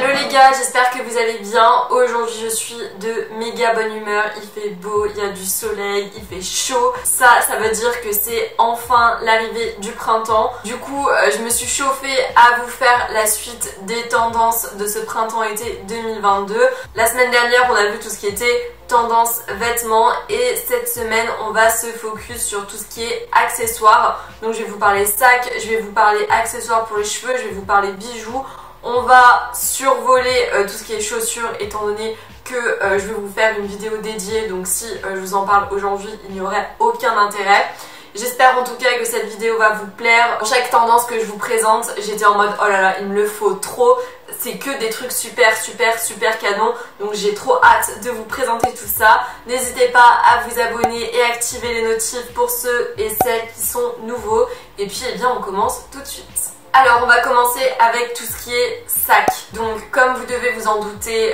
Hello les gars, j'espère que vous allez bien. Aujourd'hui je suis de méga bonne humeur, il fait beau, il y a du soleil, il fait chaud. Ça veut dire que c'est enfin l'arrivée du printemps. Du coup je me suis chauffée à vous faire la suite des tendances de ce printemps-été 2022. La semaine dernière on a vu tout ce qui était tendance vêtements et cette semaine on va se focus sur tout ce qui est accessoires. Donc je vais vous parler sacs, je vais vous parler accessoires pour les cheveux, je vais vous parler bijoux. On va survoler tout ce qui est chaussures étant donné que je vais vous faire une vidéo dédiée, donc si je vous en parle aujourd'hui il n'y aurait aucun intérêt. J'espère en tout cas que cette vidéo va vous plaire. Chaque tendance que je vous présente, j'étais en mode oh là là il me le faut trop. C'est que des trucs super canon. Donc j'ai trop hâte de vous présenter tout ça. N'hésitez pas à vous abonner et activer les notifs pour ceux et celles qui sont nouveaux. Et puis eh bien on commence tout de suite. Alors on va commencer avec tout ce qui est sac. Donc comme vous devez vous en douter,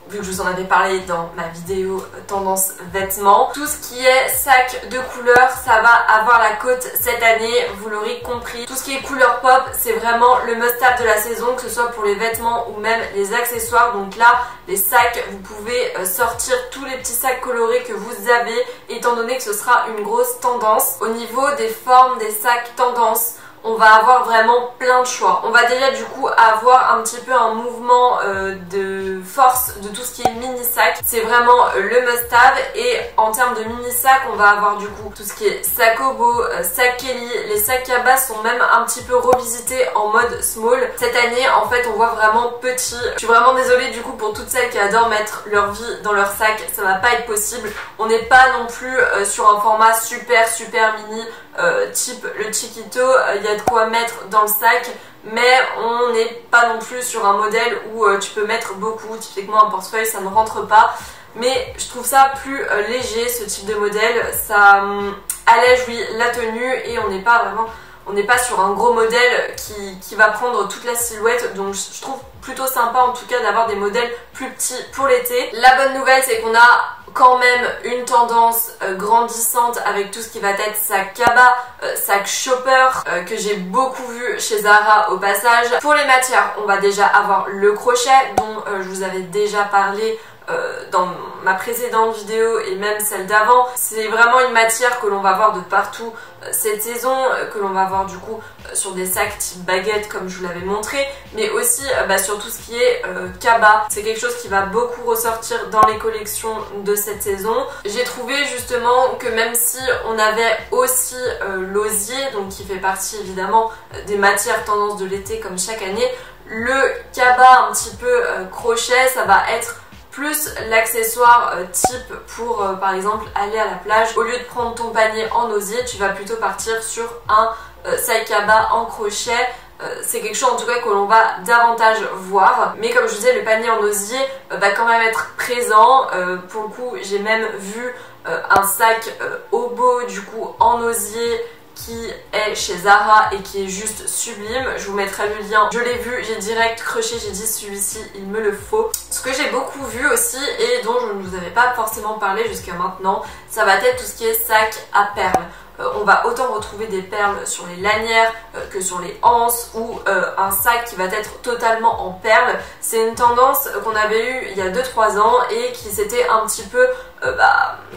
vu que je vous en avais parlé dans ma vidéo tendance vêtements, tout ce qui est sac de couleur, ça va avoir la cote cette année, vous l'aurez compris. Tout ce qui est couleur pop, c'est vraiment le must-have de la saison, que ce soit pour les vêtements ou même les accessoires. Donc là, les sacs, vous pouvez sortir tous les petits sacs colorés que vous avez, étant donné que ce sera une grosse tendance. Au niveau des formes des sacs tendance, on va avoir vraiment plein de choix. On va déjà du coup avoir un petit peu un mouvement de force de tout ce qui est mini sac. C'est vraiment le must-have. Et en termes de mini sac, on va avoir du coup tout ce qui est sac Obo, sac Kelly. Les sacs Kaba sont même un petit peu revisités en mode small. Cette année en fait on voit vraiment petit. Je suis vraiment désolée du coup pour toutes celles qui adorent mettre leur vie dans leur sac. Ça va pas être possible. On n'est pas non plus sur un format super mini type le Chiquito. Il y a de quoi mettre dans le sac, mais on n'est pas non plus sur un modèle où tu peux mettre beaucoup. Typiquement un portefeuille ça ne rentre pas, mais je trouve ça plus léger ce type de modèle. Ça allège oui la tenue et on n'est pas sur un gros modèle qui va prendre toute la silhouette. Donc je trouve plutôt sympa en tout cas d'avoir des modèles plus petits pour l'été. La bonne nouvelle c'est qu'on a quand même une tendance grandissante avec tout ce qui va être sac Kaba, sac Shopper que j'ai beaucoup vu chez Zara au passage. Pour les matières, on va déjà avoir le crochet dont je vous avais déjà parlé dans ma précédente vidéo et même celle d'avant. C'est vraiment une matière que l'on va voir de partout cette saison, que l'on va voir du coup sur des sacs type baguette comme je vous l'avais montré, mais aussi sur tout ce qui est Kaba. C'est quelque chose qui va beaucoup ressortir dans les collections de cette saison. J'ai trouvé justement que même si on avait aussi l'osier, donc qui fait partie évidemment des matières tendance de l'été comme chaque année, le Kaba un petit peu crochet, ça va être plus l'accessoire type pour par exemple aller à la plage. Au lieu de prendre ton panier en osier, tu vas plutôt partir sur un sac Kaba en crochet. C'est quelque chose en tout cas que l'on va davantage voir, mais comme je vous disais, le panier en osier va quand même être présent. Pour le coup j'ai même vu un sac Obo du coup en osier qui est chez Zara et qui est juste sublime. Je vous mettrai le lien. Je l'ai vu, j'ai direct crushé, j'ai dit celui-ci il me le faut. Ce que j'ai beaucoup vu aussi et dont je ne vous avais pas forcément parlé jusqu'à maintenant, ça va être tout ce qui est sac à perles. On va autant retrouver des perles sur les lanières que sur les anses, ou un sac qui va être totalement en perles. C'est une tendance qu'on avait eue il y a 2-3 ans et qui s'était un petit peu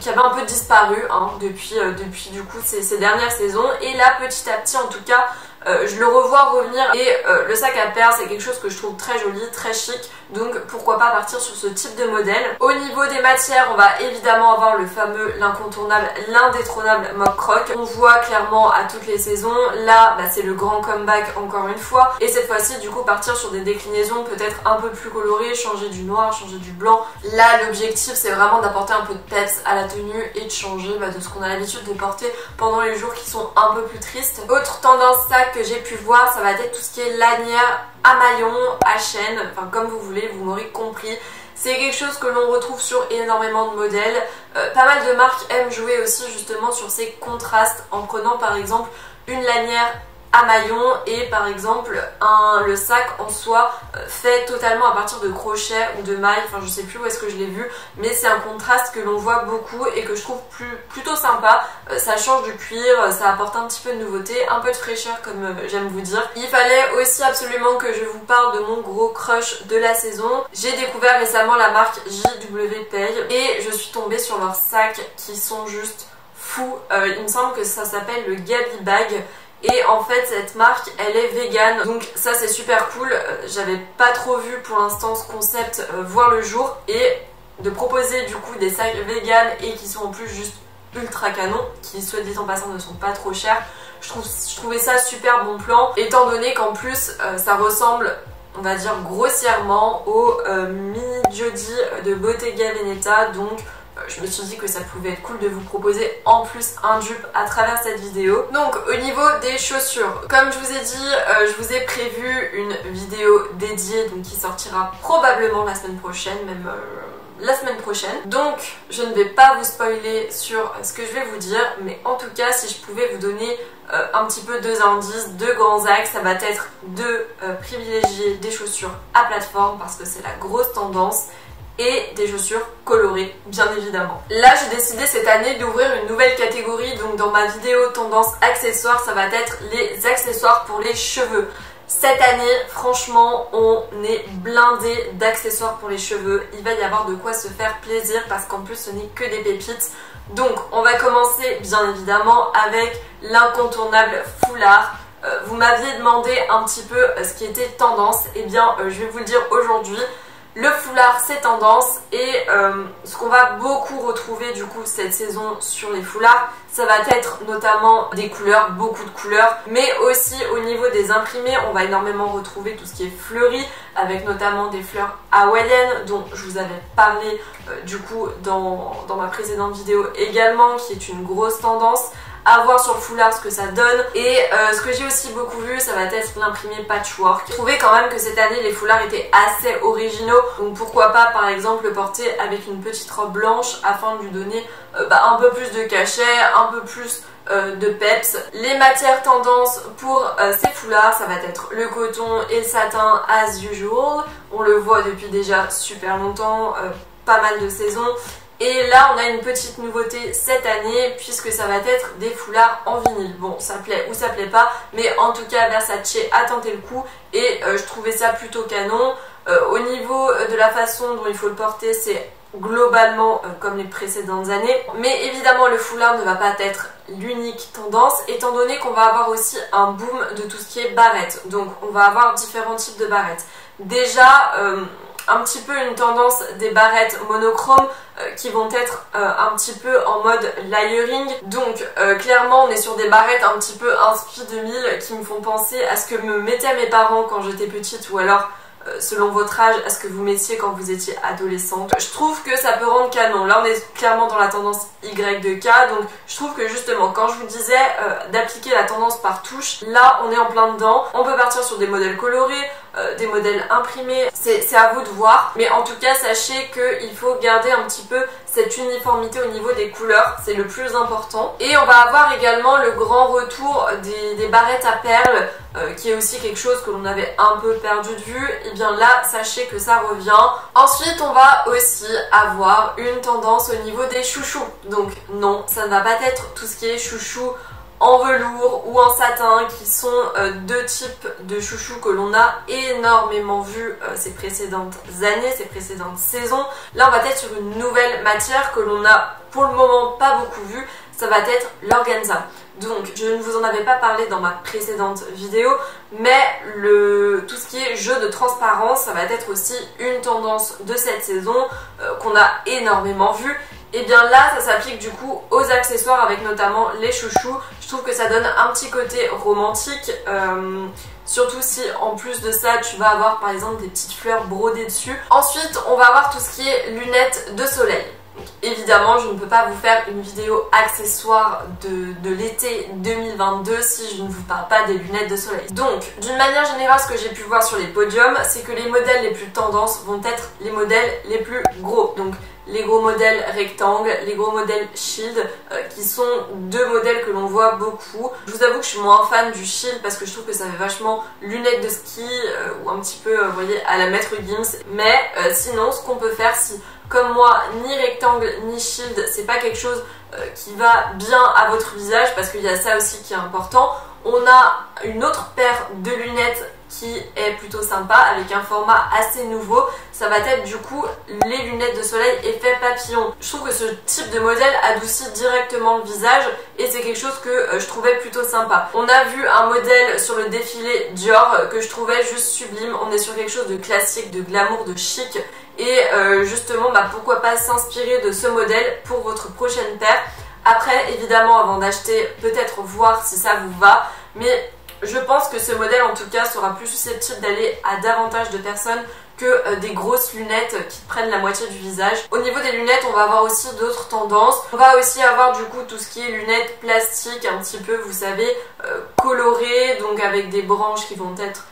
qui avait un peu disparu depuis du coup ces dernières saisons. Et là petit à petit en tout cas je le revois revenir. Et le sac à perles c'est quelque chose que je trouve très joli, très chic. Donc pourquoi pas partir sur ce type de modèle. Au niveau des matières, on va évidemment avoir le fameux, l'incontournable, l'indétrônable mock croc. On voit clairement à toutes les saisons. Là c'est le grand comeback encore une fois. Et cette fois-ci du coup partir sur des déclinaisons peut-être un peu plus colorées, changer du noir, changer du blanc. Là l'objectif c'est vraiment d'apporter un peu de peps à la tenue et de changer de ce qu'on a l'habitude de porter pendant les jours qui sont un peu plus tristes. Autre tendance sac que j'ai pu voir, ça va être tout ce qui est lanière à maillon, à chaîne, enfin comme vous voulez, vous m'aurez compris. C'est quelque chose que l'on retrouve sur énormément de modèles. Pas mal de marques aiment jouer aussi justement sur ces contrastes en prenant par exemple une lanière à maillon et par exemple le sac en soi fait totalement à partir de crochets ou de mailles, enfin je sais plus où est-ce que je l'ai vu, mais c'est un contraste que l'on voit beaucoup et que je trouve plutôt sympa. Ça change du cuir, ça apporte un petit peu de nouveauté, un peu de fraîcheur comme j'aime vous dire. Il fallait aussi absolument que je vous parle de mon gros crush de la saison. J'ai découvert récemment la marque JW Pay et je suis tombée sur leurs sacs qui sont juste fous. Il me semble que ça s'appelle le Gabi Bag. Et en fait cette marque elle est vegan, donc ça c'est super cool. J'avais pas trop vu pour l'instant ce concept voir le jour, et de proposer du coup des sacs vegan et qui sont en plus juste ultra canon, qui soit dit en passant ne sont pas trop chers. Je trouvais ça super bon plan, étant donné qu'en plus ça ressemble, on va dire grossièrement, au mini Jodi de Bottega Veneta, donc je me suis dit que ça pouvait être cool de vous proposer en plus un dupe à travers cette vidéo. Donc au niveau des chaussures, comme je vous ai dit, je vous ai prévu une vidéo dédiée donc qui sortira probablement la semaine prochaine, même la semaine prochaine. Donc je ne vais pas vous spoiler sur ce que je vais vous dire, mais en tout cas si je pouvais vous donner un petit peu deux indices, deux grands axes, ça va être de privilégier des chaussures à plateforme parce que c'est la grosse tendance, et des chaussures colorées bien évidemment. Là j'ai décidé cette année d'ouvrir une nouvelle catégorie, donc dans ma vidéo tendance accessoires ça va être les accessoires pour les cheveux. Cette année franchement on est blindé d'accessoires pour les cheveux, il va y avoir de quoi se faire plaisir parce qu'en plus ce n'est que des pépites. Donc on va commencer bien évidemment avec l'incontournable foulard. Vous m'aviez demandé un petit peu ce qui était tendance, et bien je vais vous le dire aujourd'hui. Le foulard c'est tendance, et ce qu'on va beaucoup retrouver du coup cette saison sur les foulards, ça va être notamment des couleurs, beaucoup de couleurs, mais aussi au niveau des imprimés, on va énormément retrouver tout ce qui est fleuri, avec notamment des fleurs hawaïennes dont je vous avais parlé du coup dans ma précédente vidéo également, qui est une grosse tendance. À voir sur le foulard ce que ça donne. Et ce que j'ai aussi beaucoup vu, ça va être l'imprimé patchwork. Je trouvais quand même que cette année les foulards étaient assez originaux, donc pourquoi pas par exemple le porter avec une petite robe blanche afin de lui donner un peu plus de cachet, un peu plus de peps. Les matières tendances pour ces foulards, ça va être le coton et le satin as usual. On le voit depuis déjà super longtemps, pas mal de saisons. Et là on a une petite nouveauté cette année puisque ça va être des foulards en vinyle. Bon, ça plaît ou ça plaît pas, mais en tout cas Versace a tenté le coup et je trouvais ça plutôt canon. Au niveau de la façon dont il faut le porter, c'est globalement comme les précédentes années, mais évidemment le foulard ne va pas être l'unique tendance étant donné qu'on va avoir aussi un boom de tout ce qui est barrette. Donc on va avoir différents types de barrettes. Déjà un petit peu une tendance des barrettes monochromes qui vont être un petit peu en mode layering. Donc clairement on est sur des barrettes un petit peu inspi 2000 qui me font penser à ce que me mettaient mes parents quand j'étais petite, ou alors selon votre âge, à ce que vous mettiez quand vous étiez adolescente. Je trouve que ça peut rendre canon. Là on est clairement dans la tendance Y de K, donc je trouve que justement quand je vous disais d'appliquer la tendance par touche, là on est en plein dedans. On peut partir sur des modèles colorés, des modèles imprimés, c'est à vous de voir, mais en tout cas sachez qu'il faut garder un petit peu cette uniformité au niveau des couleurs, c'est le plus important. Et on va avoir également le grand retour des barrettes à perles, qui est aussi quelque chose que l'on avait un peu perdu de vue. Et bien là sachez que ça revient. Ensuite on va aussi avoir une tendance au niveau des chouchous. Donc non, ça ne va pas être tout ce qui est chouchou en velours ou en satin, qui sont deux types de chouchous que l'on a énormément vu ces précédentes années, ces précédentes saisons. Là on va être sur une nouvelle matière que l'on a pour le moment pas beaucoup vu, ça va être l'organza. Donc je ne vous en avais pas parlé dans ma précédente vidéo, mais tout ce qui est jeu de transparence, ça va être aussi une tendance de cette saison qu'on a énormément vu. Et bien là ça s'applique du coup aux accessoires avec notamment les chouchous. Je trouve que ça donne un petit côté romantique, surtout si en plus de ça tu vas avoir par exemple des petites fleurs brodées dessus. Ensuite on va avoir tout ce qui est lunettes de soleil. Donc, évidemment, je ne peux pas vous faire une vidéo accessoire de l'été 2022 si je ne vous parle pas des lunettes de soleil. Donc, d'une manière générale, ce que j'ai pu voir sur les podiums, c'est que les modèles les plus tendances vont être les modèles les plus gros. Donc, les gros modèles rectangles, les gros modèles shield, qui sont deux modèles que l'on voit beaucoup. Je vous avoue que je suis moins fan du shield parce que je trouve que ça fait vachement lunettes de ski ou un petit peu, vous voyez, à la Maître Gims. Mais sinon, ce qu'on peut faire, si comme moi, ni rectangle ni shield, c'est pas quelque chose qui va bien à votre visage, parce qu'il y a ça aussi qui est important. On a une autre paire de lunettes qui est plutôt sympa, avec un format assez nouveau. Ça va être du coup les lunettes de soleil effet papillon. Je trouve que ce type de modèle adoucit directement le visage et c'est quelque chose que je trouvais plutôt sympa. On a vu un modèle sur le défilé Dior que je trouvais juste sublime. On est sur quelque chose de classique, de glamour, de chic. Et justement, pourquoi pas s'inspirer de ce modèle pour votre prochaine paire. Après, évidemment, avant d'acheter, peut-être voir si ça vous va. Mais je pense que ce modèle, en tout cas, sera plus susceptible d'aller à davantage de personnes que des grosses lunettes qui prennent la moitié du visage. Au niveau des lunettes, on va avoir aussi d'autres tendances. On va aussi avoir du coup tout ce qui est lunettes plastiques, un petit peu, vous savez, colorées, donc avec des branches qui vont être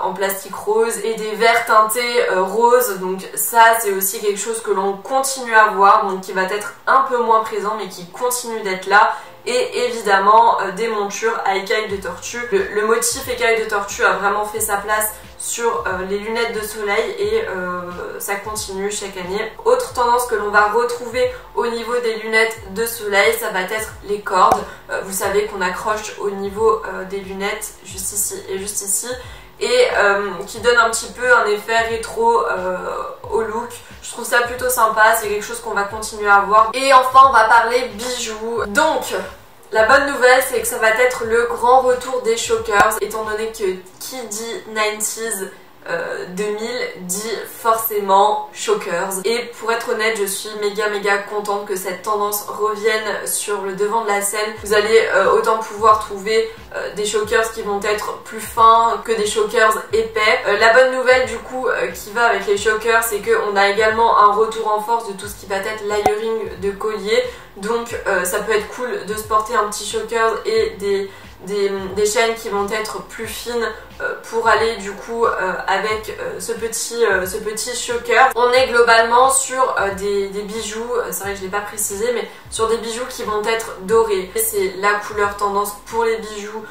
en plastique rose et des verres teintés rose. Donc ça, c'est aussi quelque chose que l'on continue à voir, donc qui va être un peu moins présent mais qui continue d'être là. Et évidemment des montures à écailles de tortue. Le motif écailles de tortue a vraiment fait sa place sur les lunettes de soleil et ça continue chaque année. Autre tendance que l'on va retrouver au niveau des lunettes de soleil, ça va être les cordes. Vous savez qu'on accroche au niveau des lunettes juste ici et juste ici, et qui donne un petit peu un effet rétro au look. Je trouve ça plutôt sympa, c'est quelque chose qu'on va continuer à voir. Et enfin, on va parler bijoux. Donc, la bonne nouvelle, c'est que ça va être le grand retour des chokers, étant donné que qui dit 90s 2000 dit forcément chokers. Et pour être honnête, je suis méga contente que cette tendance revienne sur le devant de la scène. Vous allez autant pouvoir trouver des chokers qui vont être plus fins que des chokers épais. La bonne nouvelle du coup qui va avec les chokers, c'est qu'on a également un retour en force de tout ce qui va être layering de collier. Donc ça peut être cool de se porter un petit choker et des chaînes qui vont être plus fines pour aller du coup avec ce petit choker. On est globalement sur des bijoux, c'est vrai que je l'ai pas précisé, mais sur des bijoux qui vont être dorés. C'est la couleur tendance pour les bijoux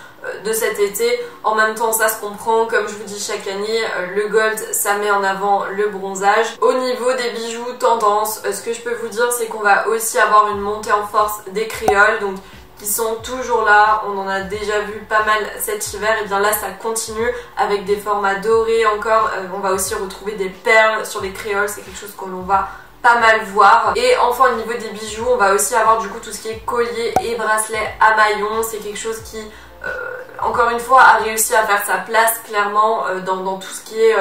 de cet été. En même temps, ça se comprend, comme je vous dis chaque année, le gold ça met en avant le bronzage. Au niveau des bijoux tendance, ce que je peux vous dire, c'est qu'on va aussi avoir une montée en force des créoles, donc qui sont toujours là. On en a déjà vu pas mal cet hiver, et bien là ça continue avec des formats dorés encore. On va aussi retrouver des perles sur les créoles, c'est quelque chose que l'on va pas mal voir. Et enfin au niveau des bijoux, on va aussi avoir du coup tout ce qui est collier et bracelet à maillons. C'est quelque chose qui encore une fois a réussi à faire sa place clairement dans tout ce qui est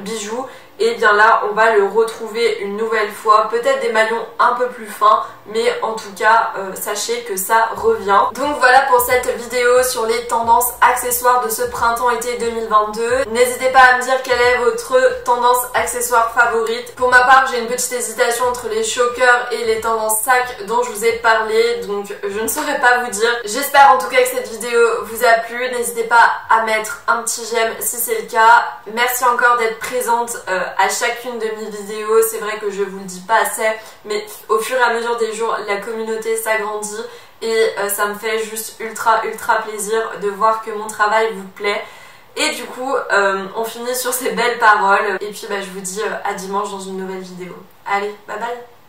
bijoux. Et bien là on va le retrouver une nouvelle fois, peut-être des maillons un peu plus fins, mais en tout cas sachez que ça revient. Donc voilà pour cette vidéo sur les tendances accessoires de ce printemps-été 2022. N'hésitez pas à me dire quelle est votre tendance accessoire favorite. Pour ma part, j'ai une petite hésitation entre les chokers et les tendances sacs dont je vous ai parlé, donc je ne saurais pas vous dire. J'espère en tout cas que cette vidéo vous a plu. N'hésitez pas à mettre un petit j'aime si c'est le cas. Merci encore d'être présente à chacune de mes vidéos. C'est vrai que je vous le dis pas assez, mais au fur et à mesure des jours, la communauté s'agrandit et ça me fait juste ultra plaisir de voir que mon travail vous plaît. Et du coup, on finit sur ces belles paroles. Et puis je vous dis à dimanche dans une nouvelle vidéo. Allez, bye bye!